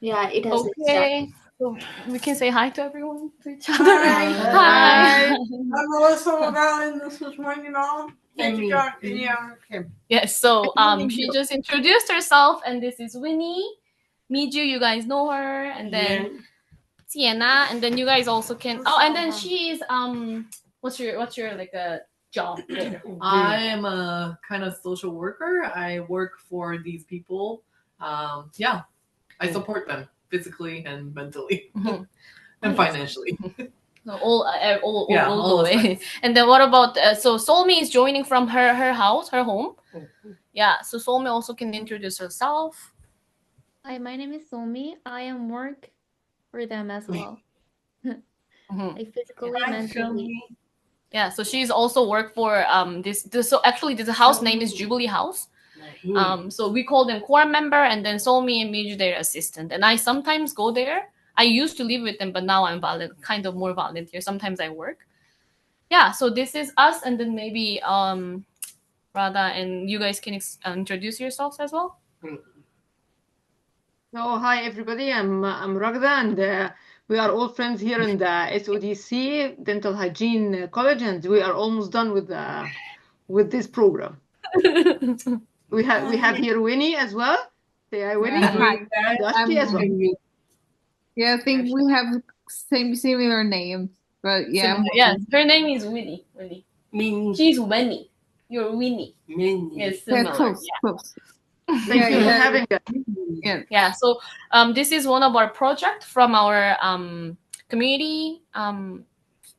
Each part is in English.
Yeah, it has been started. Okay, so we can say hi to everyone, to each other. Hi. Hi. I'm Melissa Lavelle, this is Wendy Mom. And me. Yeah, okay. Yes, so she just introduced herself, and this is Winnie. Miju, you guys know her, and then Sienna, and then you guys also can. Oh, and then she's what's your like a job there? I am a kind of social worker. I work for these people. Yeah, I support them physically and mentally and financially. So all Yeah, all all the way. aspects. And then what about so Solmi is joining from her house, her home. Yeah, so Solmi also can introduce herself. Hi, my name is Somi. I am work for them as well. Like physically, mentally. Yeah, so she's also worked for this so actually the house name is Jubilee House. So we call them core member, and then Solmi and Miju their assistant. And I sometimes go there. I used to live with them, but now I'm kind of more volunteer. Sometimes I work. Yeah, so this is us, and then maybe Radha and you guys can introduce yourselves as well. So hi everybody, I'm Ragda, and we are all friends here in the SODC Dental Hygiene College, and we are almost done with this program. we have here Winnie as well. Say hi, Winnie. Hi. Dusty as well. Yeah, I think we have similar names, but yeah. Yes, her name is Winnie. Winnie. She's Winnie. You're Winnie. Minnie. Yes, similar. Yeah, close, close. Thank you for having us. Yeah, so this is one of our project from our community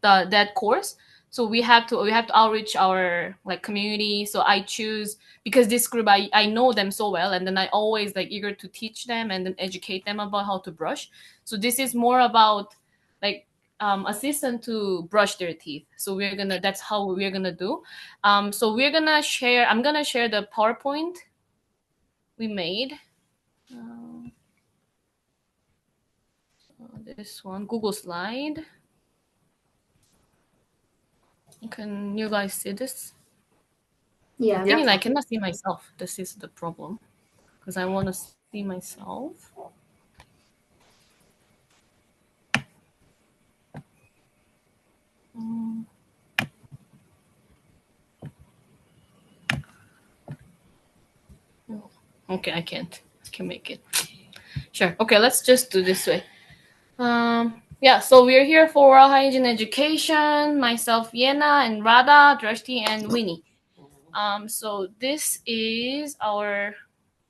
that course. So we have to outreach our like community. So I choose because this group I know them so well, and then I always like eager to teach them and then educate them about how to brush. So this is more about like assistant to brush their teeth. So that's how we're gonna do. So we're gonna share. I'm gonna share the PowerPoint we made. This one, Google Slide. Can you guys see this? Yeah. The thing is, I cannot see myself. This is the problem because I want to see myself. Okay, I can't. I can make it. Sure. Okay, let's just do this way. Yeah, so we're here for oral hygiene education. Myself, Vienna, and Radha, Drashti, and Winnie. So this is our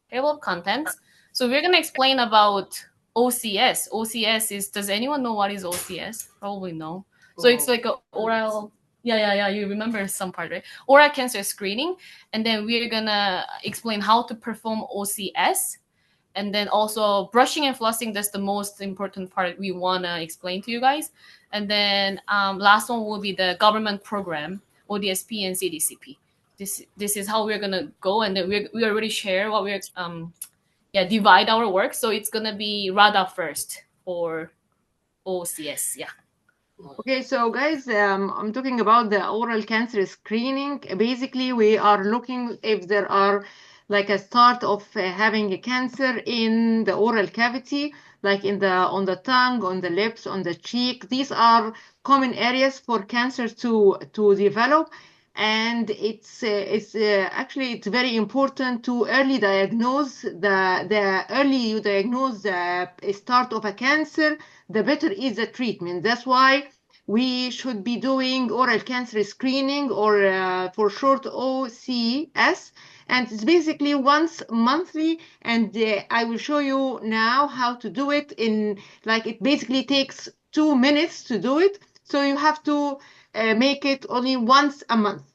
table of contents. So we're gonna explain about OCS. OCS is. Does anyone know what is OCS? Probably no. So it's like a oral. Yeah. You remember some part, right? Oral cancer screening, and then we're gonna explain how to perform OCS, and then also brushing and flossing. That's the most important part we wanna explain to you guys. And then last one will be the government program, ODSP and CDCP. This is how we're gonna go, and then we already share what we're divide our work. So it's gonna be Radha first for OCS. Yeah. Okay, so guys, I'm talking about the oral cancer screening. Basically, we are looking if there are like a start of having a cancer in the oral cavity, like on the tongue, on the lips, on the cheek. These are common areas for cancer to develop, and it's very important to early diagnose the early you diagnose the start of a cancer, the better is the treatment. That's why we should be doing oral cancer screening, or for short OCS, and it's basically once monthly. And I will show you now how to do it in like it basically takes 2 minutes to do it. So you have to make it only once a month,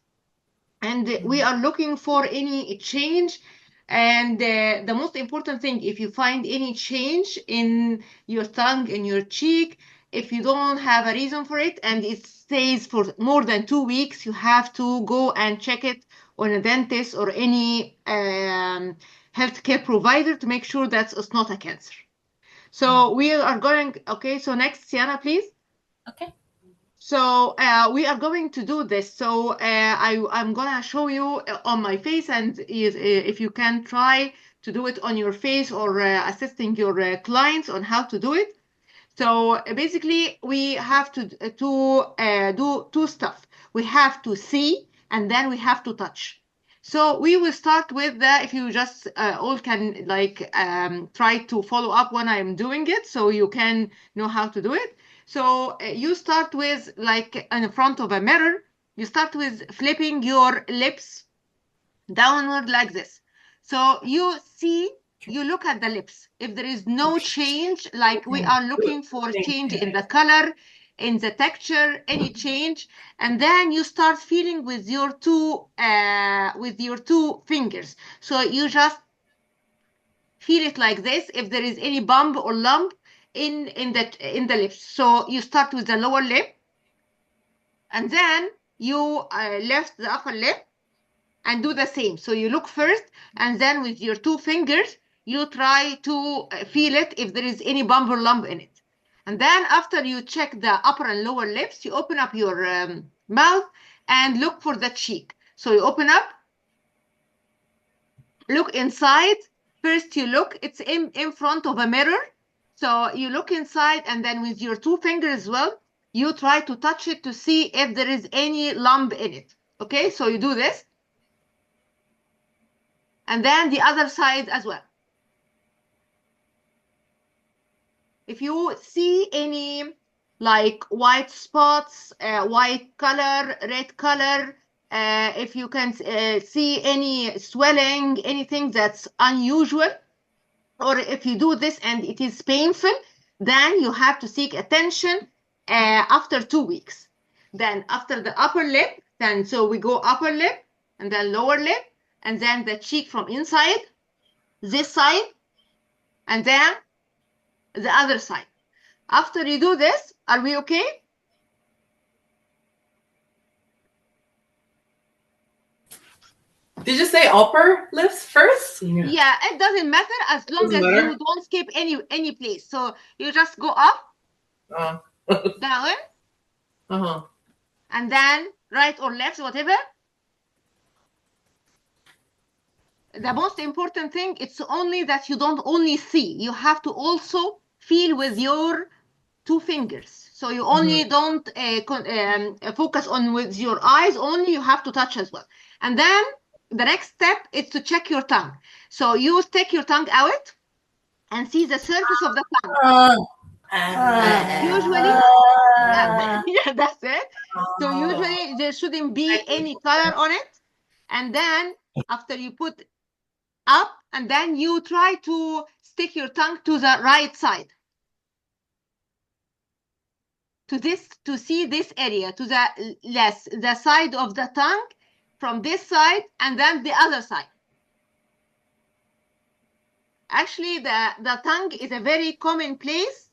and we are looking for any change. And the most important thing, if you find any change in your tongue, in your cheek, if you don't have a reason for it and it stays for more than 2 weeks, you have to go and check it on a dentist or any healthcare provider to make sure that it's not a cancer. So we are going, okay, so next, Sienna, please. Okay. So we are going to do this. So I'm gonna show you on my face, and if you can try to do it on your face or assisting your clients on how to do it. So basically, we have to do two stuff. We have to see, and then we have to touch. So we will start with the, if you just all can like try to follow up when I'm doing it, so you can know how to do it. So you start with like in front of a mirror, you start with flipping your lips downward like this. So you see, you look at the lips. If there is no change, like we are looking for change in the color, in the texture, any change, and then you start feeling with your two fingers. So you just feel it like this. If there is any bump or lump in the lips, so you start with the lower lip, and then you lift the upper lip and do the same. So you look first, and then with your two fingers, you try to feel it if there is any bump or lump in it. And then after you check the upper and lower lips, you open up your mouth and look for the cheek. So you open up, look inside. First you look, it's in front of a mirror. So you look inside, and then with your two fingers as well, you try to touch it to see if there is any lump in it. Okay, so you do this. And then the other side as well. If you see any like white spots, white color, red color, if you can see any swelling, anything that's unusual, or if you do this and it is painful, then you have to seek attention after 2 weeks. Then after the upper lip, then so we go upper lip and then lower lip, and then the cheek from inside, this side, and then the other side. After you do this, are we okay? Did you say upper lips first? Yeah, it doesn't matter as long as you don't skip any place. So you just go up, down, and then right or left, whatever. The most important thing, it's only that you don't only see, you have to also feel with your two fingers. So you only don't focus on with your eyes only, you have to touch as well. And then the next step is to check your tongue. So you take your tongue out and see the surface of the tongue. Usually, yeah, that's it. So usually there shouldn't be any color on it. And then after you put up, and then you try to stick your tongue to the right side, to see this area, to the side of the tongue, from this side and then the other side. Actually, the tongue is a very common place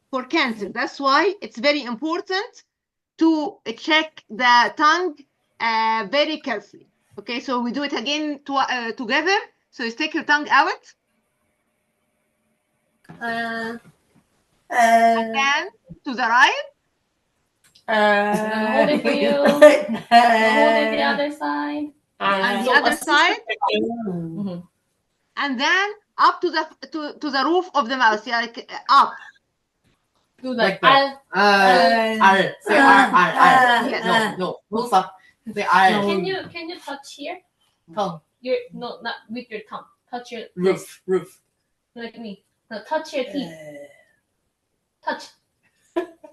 for cancer. That's why it's very important to check the tongue very carefully. Okay, so we do it again together. So you take your tongue out. And then to the right. Hold it for you. Hold it the other side. And the other side. And then up to the roof of the mouth, like up. Do like that. that. Say R. Yes. No, stop. Say R. Can you touch here? Tongue. No, not with your tongue. Touch your Roof. like me. No, touch your teeth. Touch.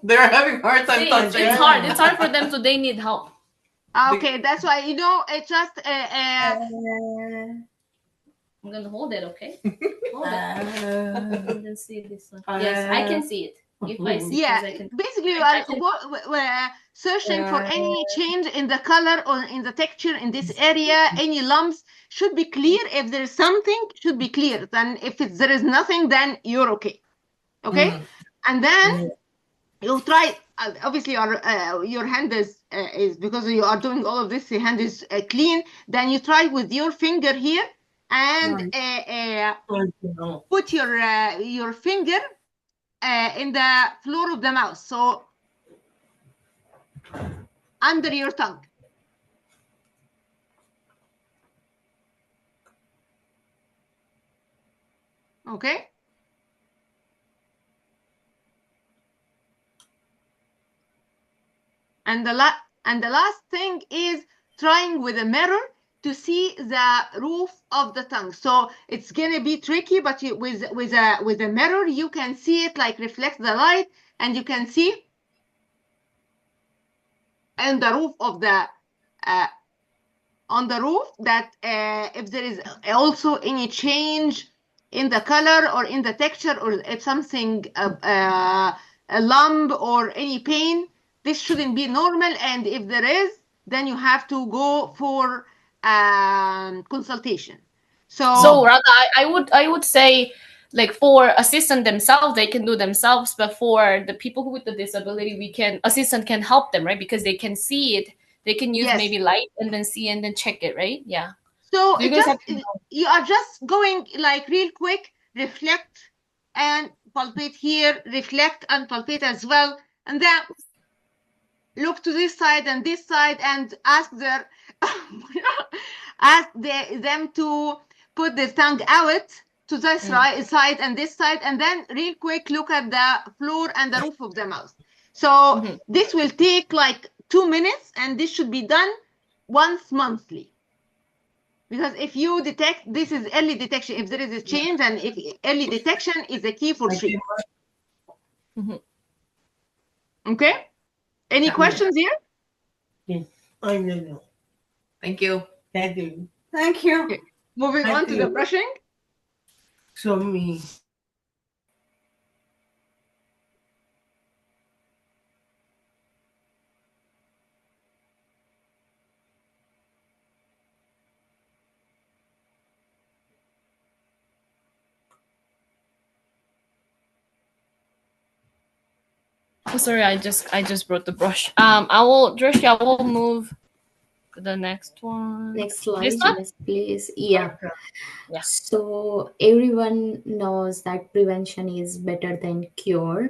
They're having a hard time See, touching. it's hard. It's hard for them, so they need help. Okay, that's why it's just. I'm gonna hold it, okay? Hold it. You can see this one. Yes, I can see it. If I see Yeah, I can. basically we're searching for any change in the color or in the texture in this area. Any lumps should be clear. If there's something, should be clear. Then if there is nothing, then you're okay. Okay, and then you try. Obviously, your hand is because you are doing all of this. Your hand is clean. Then you try with your finger here and put your finger in the floor of the mouth, so under your tongue. Okay. And the last thing is trying with a mirror to see the roof of the tongue. So it's gonna be tricky, but with a mirror you can see it, like reflect the light, and you can see on the roof of the that if there is also any change in the color or in the texture, or if something a lump or any pain, this shouldn't be normal, and if there is, then you have to go for consultation. So rather, I would say, like, for assistant themselves, they can do themselves, but for the people with the disability, assistant can help them, right? Because they can see it, they can use Yes. maybe light and then see and then check it, right? Yeah. So You guys have to you are just going like real quick, reflect and palpate here, reflect and palpate as well, and then look to this side and this side, and ask them to put their tongue out to this side and this side, and then real quick look at the floor and the roof of the mouth. So this will take like 2 minutes, and this should be done once monthly. Because if you detect, this is early detection. If there is a change, and if early detection is the key for treatment. Okay. Any questions here? Yes. I know. Thank you. Thank you. Thank you. Okay. Moving on to the brushing. Show me. Oh, sorry, I just brought the brush. I will move to the next one. Next slide, This one? yes, please. Yeah. Yeah. So everyone knows that prevention is better than cure.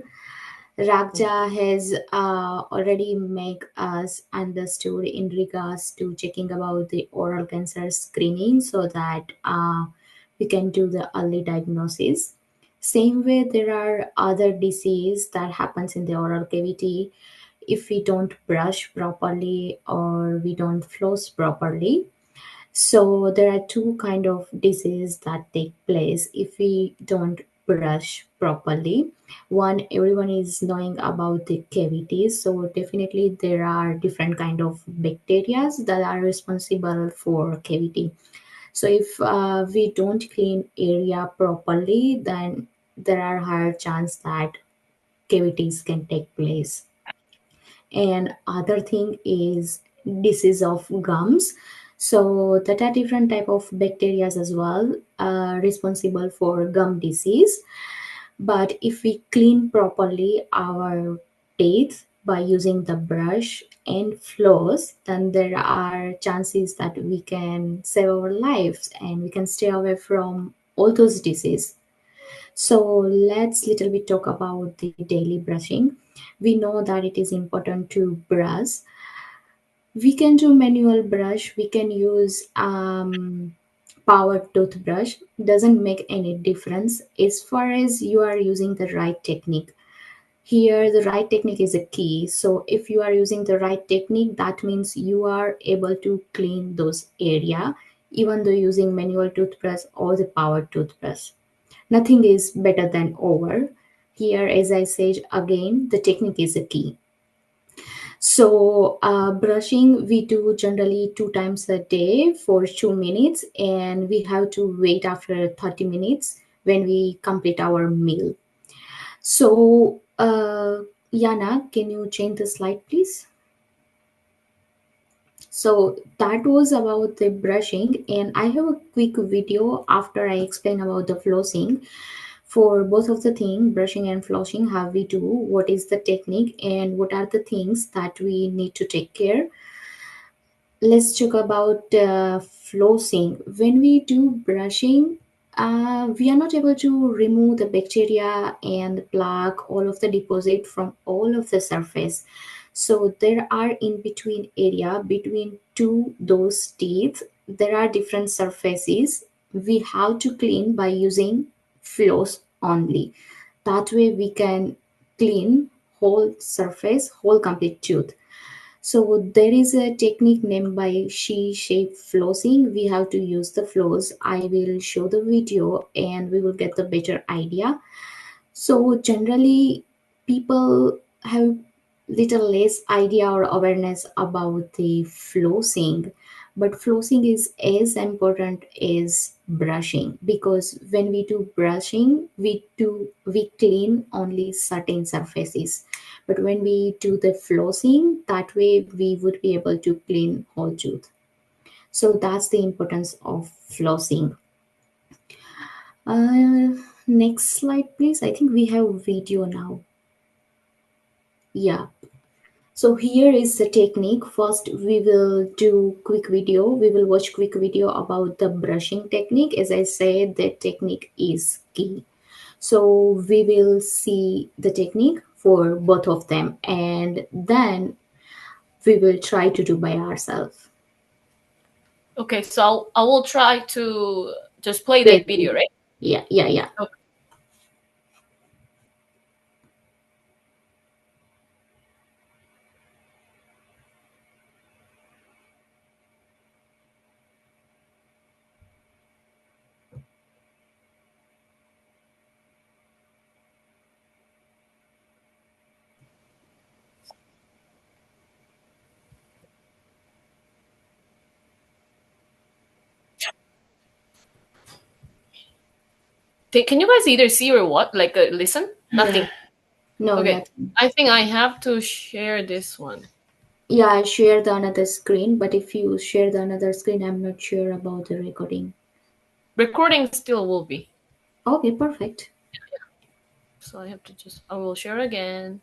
Rakja has already make us understood in regards to checking about the oral cancer screening, so that we can do the early diagnosis. Same way, there are other disease that happens in the oral cavity if we don't brush properly or we don't floss properly. So there are two kind of disease that take place if we don't brush properly. One, everyone is knowing about the cavities. So definitely there are different kind of bacteria that are responsible for cavity. So if we don't clean area properly, then there are higher chance that cavities can take place. And other thing is disease of gums. So that are different type of bacteria as well responsible for gum disease. But if we clean properly our teeth by using the brush and floss, then there are chances that we can save our lives and we can stay away from all those diseases. So let's little bit talk about the daily brushing. We know that it is important to brush. We can do manual brush. We can use power toothbrush. Doesn't make any difference as far as you are using the right technique. Here, the right technique is a key. So if you are using the right technique, that means you are able to clean those area, even though using manual toothbrush or the power toothbrush. Nothing is better than over. Here, as I said again, the technique is a key. So brushing we do generally 2 times a day for 2 minutes, and we have to wait after 30 minutes when we complete our meal. So Yana, can you change the slide please? So that was about the brushing, and I have a quick video after I explain about the flossing. For both of the things, brushing and flossing, how we do, what is the technique, and what are the things that we need to take care. Let's talk about flossing. When we do brushing, we are not able to remove the bacteria and plaque, all of the deposit from all of the surface. So there are in between area between those teeth, there are different surfaces we have to clean by using floss only. That way we can clean whole surface, whole complete tooth. So there is a technique named by she-shape flossing. We have to use the floss. I will show the video and we will get the better idea. So generally, people have little less idea or awareness about the flossing, but flossing is as important as brushing, because when we do brushing, we clean only certain surfaces, but when we do the flossing, that way we would be able to clean whole tooth. So that's the importance of flossing. uh, Next slide please. I think we have video now. Yeah. So here is the technique. First, we will do quick video. We will watch quick video about the brushing technique. As I said, the technique is key. So we will see the technique for both of them, and then we will try to do by ourselves. Okay, so I will try to just play that video, right? Yeah. Okay. Can you guys either see or what? Like listen? Nothing. No, Okay. nothing. I think I have to share this one. Yeah, I share the another screen, but if you share the another screen, I'm not sure about the recording. Recording still will be. Okay, perfect. So I will share again.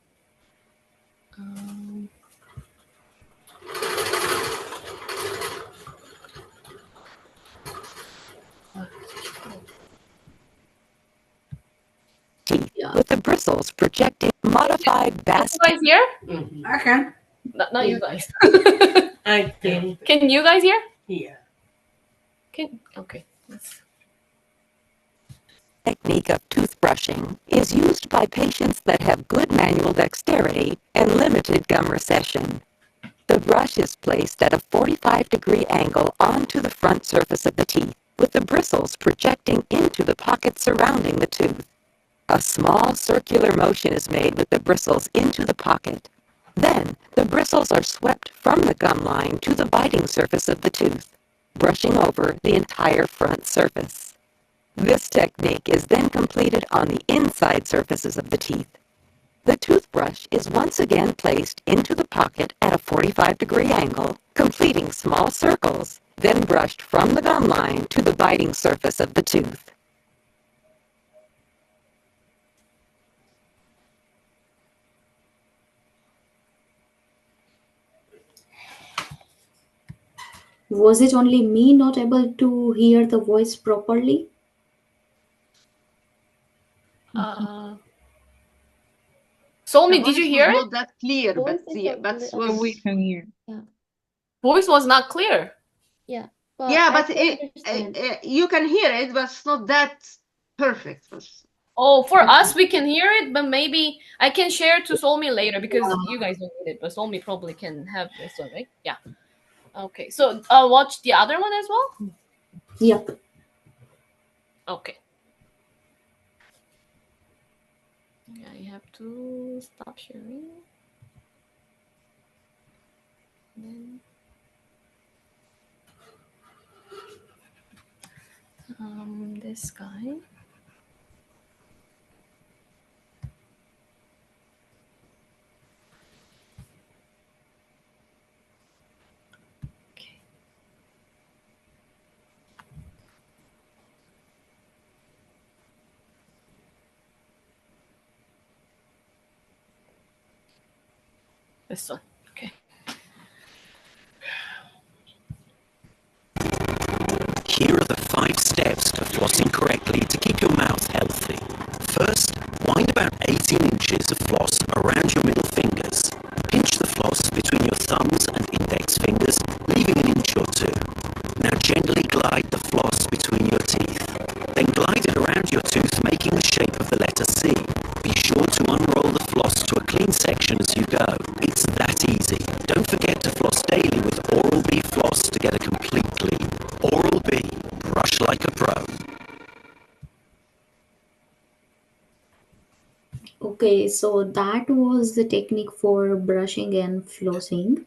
With the bristles projecting modified bast. You guys hear? I can. Not you guys. I can. Can you guys hear? Yeah. Okay. Technique of toothbrushing is used by patients that have good manual dexterity and limited gum recession. The brush is placed at a 45-degree angle onto the front surface of the teeth, with the bristles projecting into the pocket surrounding the tooth. A small circular motion is made with the bristles into the pocket. Then, the bristles are swept from the gum line to the biting surface of the tooth, brushing over the entire front surface. This technique is then completed on the inside surfaces of the teeth. The toothbrush is once again placed into the pocket at a 45-degree angle, completing small circles, then brushed from the gum line to the biting surface of the tooth. Was it only me not able to hear the voice properly? Solmi, did you hear it? Not that clear, but Voice is yeah, a but little- was We can hear. Voice was not clear. Yeah. Well, yeah, I but can understand. you can hear it, but it's not that perfect. Oh, for us, we can hear it, but maybe I can share to Solmi later because you guys don't need it, but Solmi probably can have this one, right? Yeah. Okay, so watch the other one as well? Yep. Okay. Yeah, I have to stop sharing. Then, this guy. This one. Okay. Here are the 5 steps to flossing correctly to keep your mouth healthy. First, wind about 18 inches of floss around your middle fingers. Pinch the floss between your thumbs and index fingers, leaving an inch or 2. Now gently glide the floss between your teeth. Then glide it around your tooth, making to see. Be sure to unroll the floss to a clean section as you go. It's that easy. Don't forget to floss daily with Oral-B floss to get a complete clean. Oral-B, brush like a pro. Okay, so that was the technique for brushing and flossing.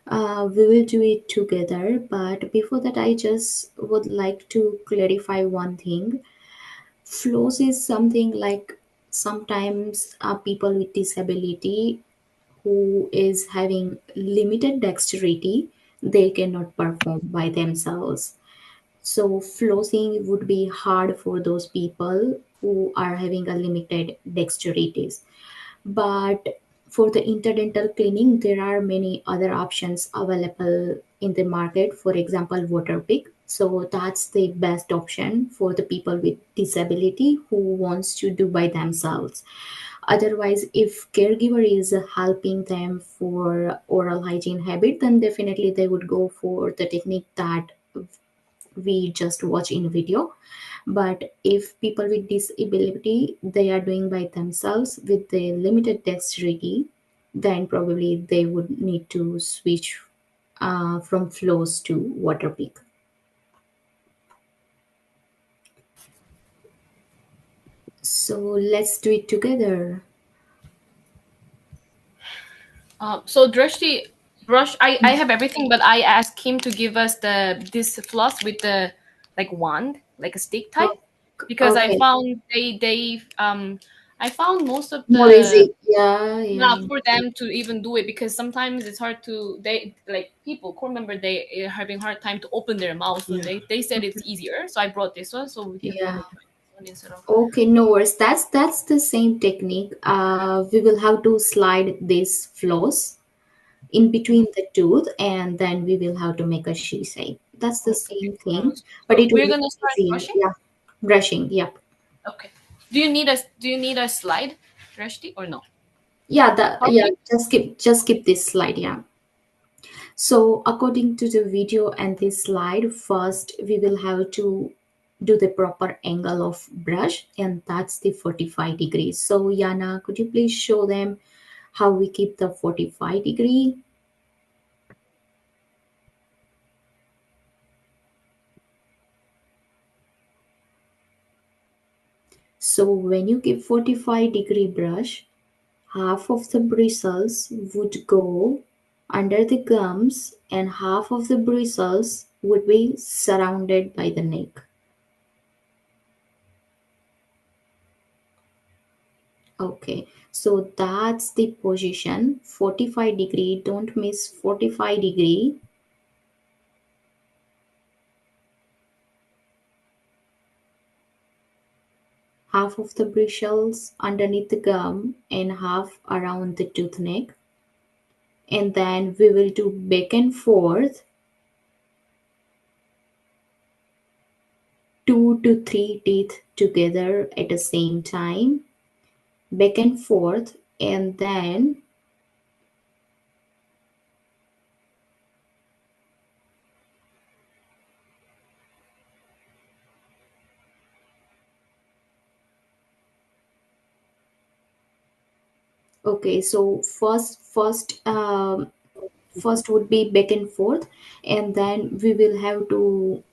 We will do it together, but before that, I just would like to clarify one thing. Floss is something like sometimes people with disability who is having limited dexterity, they cannot perform by themselves. So flossing would be hard for those people who are having a limited dexterities. But for the interdental cleaning, there are many other options available in the market. For example, Waterpik. So that's the best option for the people with disability who wants to do by themselves. Otherwise, if caregiver is helping them for oral hygiene habit, then definitely they would go for the technique that we just watch in video. But if people with disability they are doing by themselves with the limited dexterity, then probably they would need to switch from flows to Waterpik. So let's do it together. So Drashti, brush. I have everything, but I asked him to give us this floss with the like wand, like a stick type, because I Okay. found I found most of More the easy. Yeah. not for them to even do it, because sometimes it's hard to they like people core member they are having hard time to open their mouth, so they said it's easier, so I brought this one so we can Yeah. try this one instead of Okay, no worries. That's the same technique. We will have to slide this floss in between the tooth, and then we will have to make a she shape. That's the same thing, but so it will we're be gonna start easier. brushing. Yeah, brushing. Yep. Okay. Do you need a slide, Drashti, or no? Yeah. Probably. Just skip this slide. Yeah. So according to the video and this slide, first we will have to do the proper angle of brush, and that's the 45 degrees. So Yana, could you please show them how we keep the 45 degree? So when you keep 45-degree brush, half of the bristles would go under the gums and half of the bristles would be surrounded by the neck. Okay, so that's the position. 45 degree, don't miss 45 degree. Half of the bristles underneath the gum and half around the tooth neck. And then we will do back and forth 2 to 3 teeth together at the same time. Back and forth, and then okay, so first would be back and forth, and then we will have to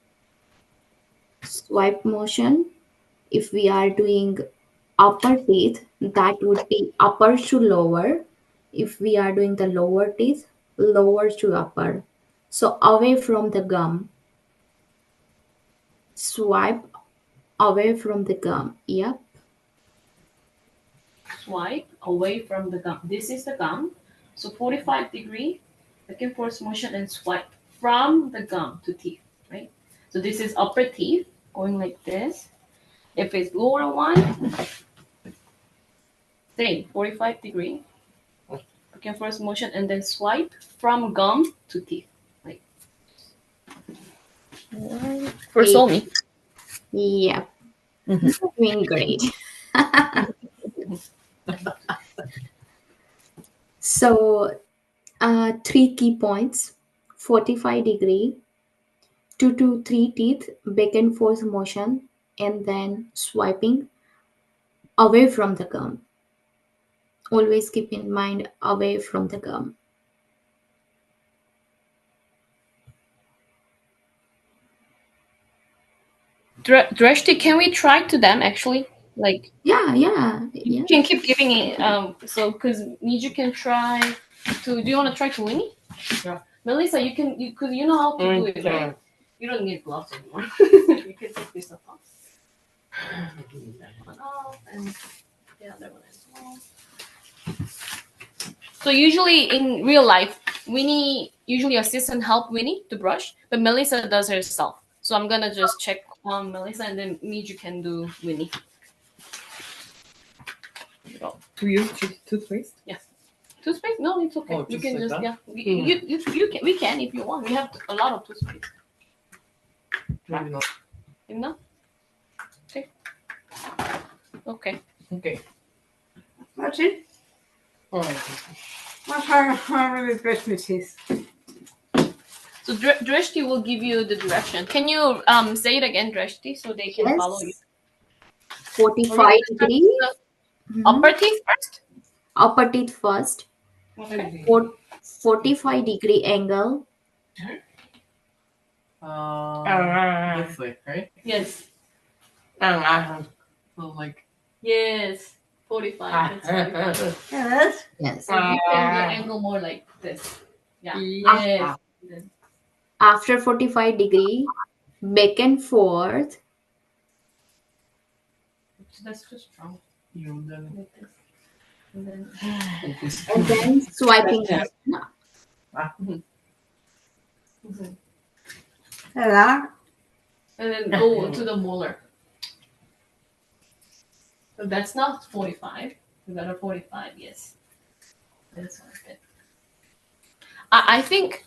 swipe motion. If we are doing upper teeth, that would be upper to lower. If we are doing the lower teeth, lower to upper. So away from the gum, swipe away from the gum. Yep. Swipe away from the gum. This is the gum. So 45 degree, back and forth motion, and swipe from the gum to teeth, right? So this is upper teeth going like this. If it's lower one, same 45 degree, back and forth motion, and then swipe from gum to teeth, like for Somi. Yep. Doing great. So, 3 key points: 45 degree, 2 to 3 teeth, back and forth motion, and then swiping away from the gum. Always keep in mind away from the gum. Dreshti, can we try to them actually? Like, Yeah. you can keep giving it. So because Niju can try to. Do you want to try to Winnie? Yeah. Melissa, you can. Because you know how to do it, right? You don't need gloves anymore. You can take this off. One off and the other one as well. So usually in real life, Winnie usually assistant help Winnie to brush, but Melissa does herself. So I'm gonna just check on Melissa, and then Miju can do Winnie. To use toothpaste? Yes. Toothpaste? No, it's okay. Oh, We just can like just that? you can we can if you want. We have a lot of toothpaste. Maybe not. Enough? Okay. Okay. Okay. That's it. That's how really brush my teeth. So Dreshti will give you the direction. Can you say it again, Dreshti, so they can follow you? 45 degrees. Upper teeth first? Upper teeth first. Okay. 45 degree angle. This way, right? Yes. So like. Yes. 45. That's 45. Yes. So you can the angle more like this. Yeah. Yes. After 45 degree, back and forth. That's too strong. You then. Like this. And then And then swiping. Hello. And then go to the molar. So that's not 45. You got a 45, yes. That's okay. I think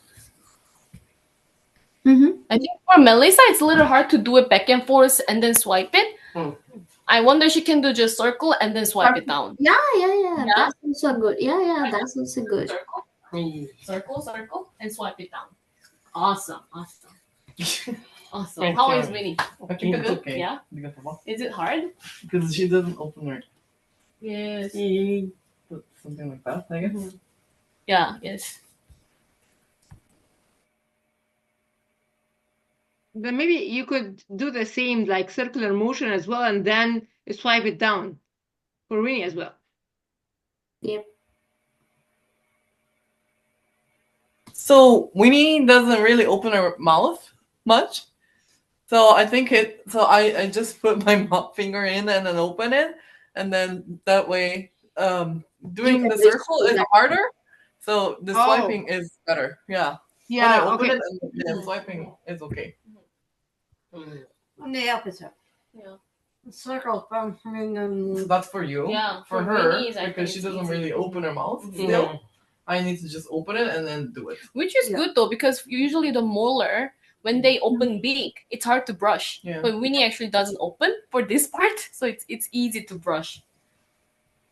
I think for Melissa it's a little hard to do it back and forth and then swipe it. I wonder she can do just circle and then swipe it down. Yeah. That's also good. Yeah, that's also good. Circle, and swipe it down. Awesome. Awesome. How is Winnie? I think it's okay. Yeah. Is it hard? Because she doesn't open her. Yes. Something like that, I guess. Yeah. Yes. Then maybe you could do the same like circular motion as well, and then swipe it down for Winnie as well. Yep. So Winnie doesn't really open her mouth much. So I think I just put my finger in and then open it, and then that way doing the circle is harder. So the swiping is better. Yeah. Yeah. When I open Okay. it and then swiping is okay. On the opposite. Yeah. Circle from So that's for you. Yeah, For for her, Winnie is, I because think she it's doesn't easy. really open her mouth still. I need to just open it and then do it. Which is good though, because usually the molar, when they open big, it's hard to brush. Yeah. But Winnie actually doesn't open for this part, so it's easy to brush.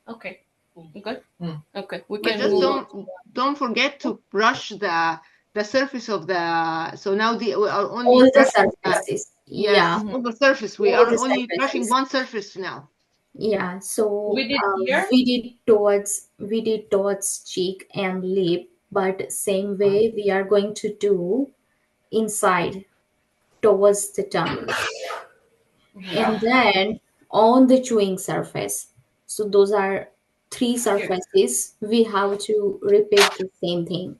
Okay. Good? Okay. We But can just move. don't forget to brush the surface of the. So now we are only All the brushing surfaces. yes, Yeah. all the surface. We All are the only brushing surfaces. one surface now. Yeah, so We did here? we did towards cheek and lip, but same way we are going to do inside towards the tongue, and then on the chewing surface. So those are 3 surfaces. We have to repeat the same thing.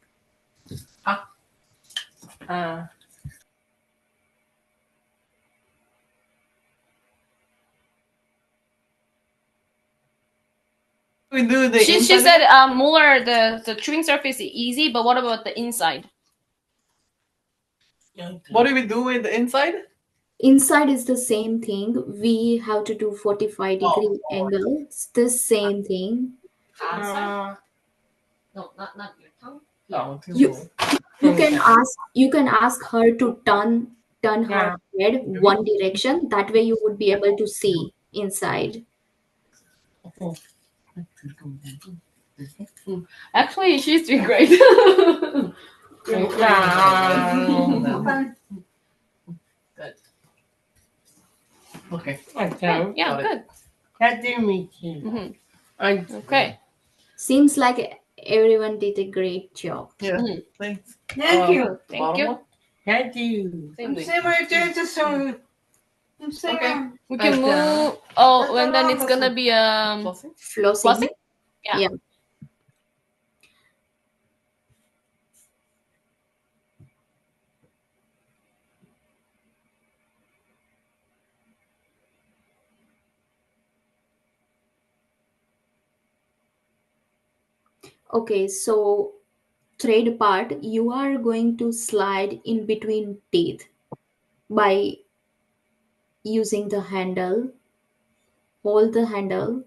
We do the She inside. said molar, the chewing surface is easy, but what about the inside? What do we do with the inside? Inside is the same thing. We have to do 45-degree angle. It's the same thing. Inside? No, not your tongue. Oh, You can ask her to turn her head one direction. That way you would be able to see inside. Actually, she's doing great. Good. Okay. Yeah, Got it. good. Nice to meet you. Okay. Seems like everyone did a great job. Yeah, thanks. Thank you. Thank you. Thank you. Same I'm way. saying my dance song. I'm saying. Okay. We can Like, move. Oh, and then it's gonna be Flossing? Flossing. flossing. Yeah. Yeah. Okay, so thread part, you are going to slide in between teeth by using the handle, hold the handle,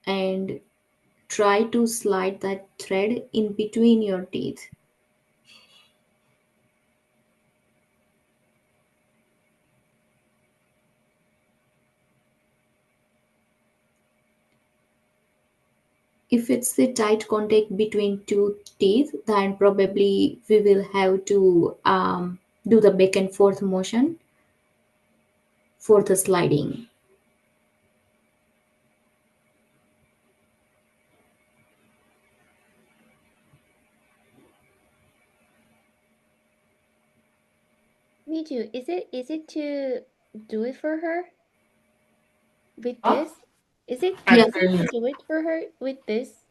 and try to slide that thread in between your teeth. If it's the tight contact between two teeth, then probably we will have to do the back and forth motion for the sliding. Me too. Is it easy to do it for her with Huh? this? Is it Yes. easy to do it for her with this?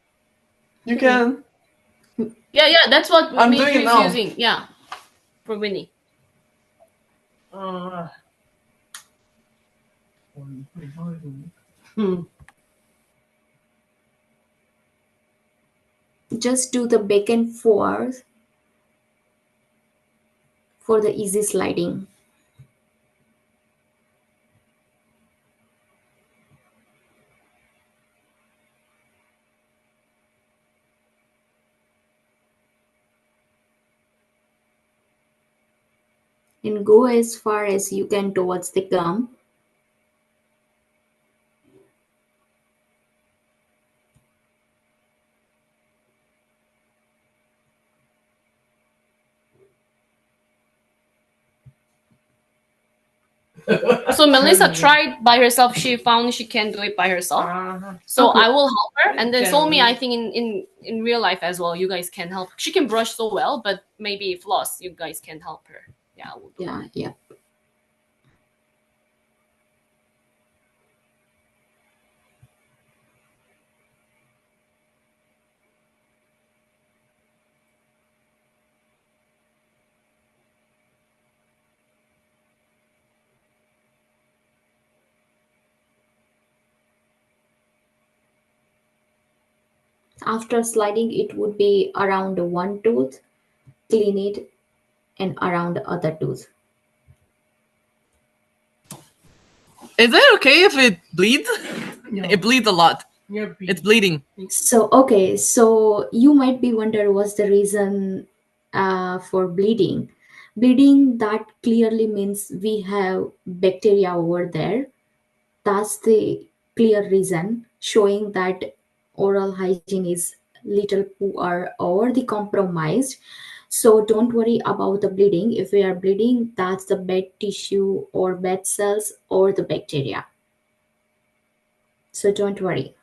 You To can. Yeah, that's what I'm Miju doing it is now. using. Yeah, for Winnie. Just do the back and forth for the easy sliding. And go as far as you can towards the gum. So Melissa tried by herself. She found she can do it by herself. So Okay. I will help her. And then Somi, I think in real life as well, you guys can help. She can brush so well, but maybe floss, you guys can help her. Yeah, I will do it. Yeah. After sliding, it would be around one tooth, clean it, and around the other tooth. Is it okay if it bleeds? It bleeds a lot. It's bleeding. So okay, so you might be wonder what's the reason for bleeding. Bleeding, that clearly means we have bacteria over there. That's the clear reason, showing that oral hygiene is little poor or the compromised. So don't worry about the bleeding. If we are bleeding, that's the bad tissue or bad cells or the bacteria. So don't worry.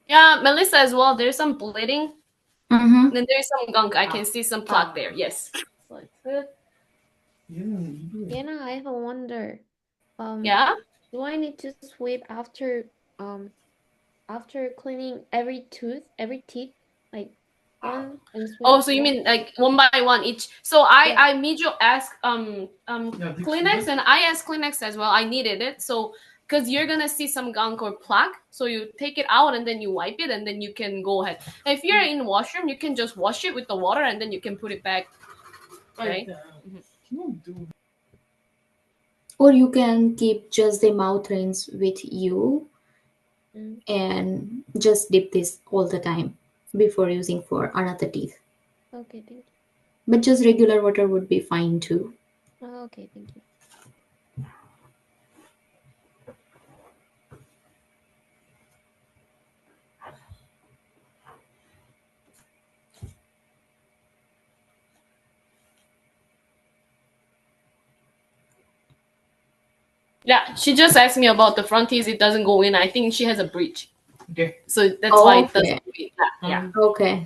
Yeah, Melissa as well. There's some bleeding. Mm-hmm. Then there's some gunk. I can see some plaque there. Yes. So it's good. Yana, I have a wonder. Yeah. Do I need to sweep after cleaning every teeth, like one and sweep? Oh, so you mean like one by one each? So I Yeah. made you ask Kleenex, and I asked Kleenex as well. I needed it, so because you're gonna see some gunk or plaque, so you take it out and then you wipe it, and then you can go ahead. If you're in washroom, you can just wash it with the water, and then you can put it back. Right? Or you can keep just the mouth rinse with you Mm. and just dip this all the time before using for another teeth. Okay, thank you. But just regular water would be fine too. Oh, okay, thank you. Yeah, she just asked me about the front teeth. It doesn't go in. I think she has a breach. Okay. So that's why it doesn't Okay. go in. Yeah. Okay.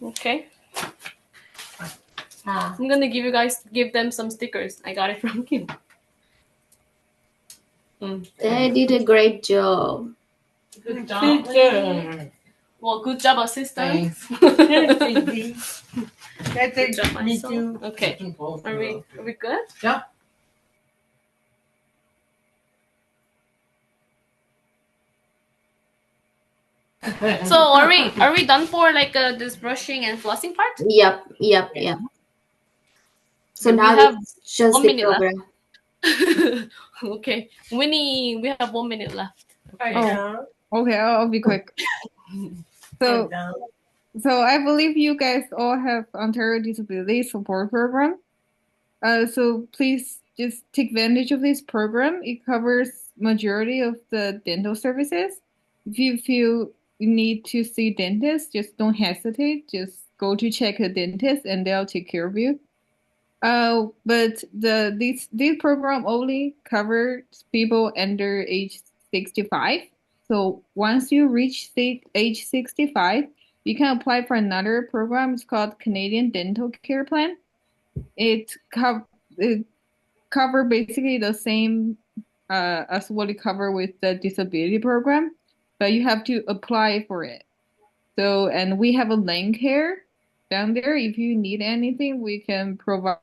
Okay. Ah. I'm gonna give them some stickers. I got it from Kim. They did a great job. Good job. Good. Well, good job, assistant. That's Good it. job, Me myself. too. Okay. Are we good? Yeah. So are we done for like this brushing and flossing part? Yep. So We now have it's just 1 the minute left. program. Okay, Winnie, we have 1 minute left. Oh, okay, I'll be quick. So, I believe you guys all have Ontario Disability Support Program. So please just take advantage of this program. It covers majority of the dental services. If you feel you need to see dentist, just don't hesitate. Just go to check a dentist and they'll take care of you. But this program only covers people under age 65. So once you reach age 65, you can apply for another program. It's called Canadian Dental Care Plan. It cover basically the same as what it cover with the disability program, but you have to apply for it. So, and we have a link here down there. If you need anything, we can provide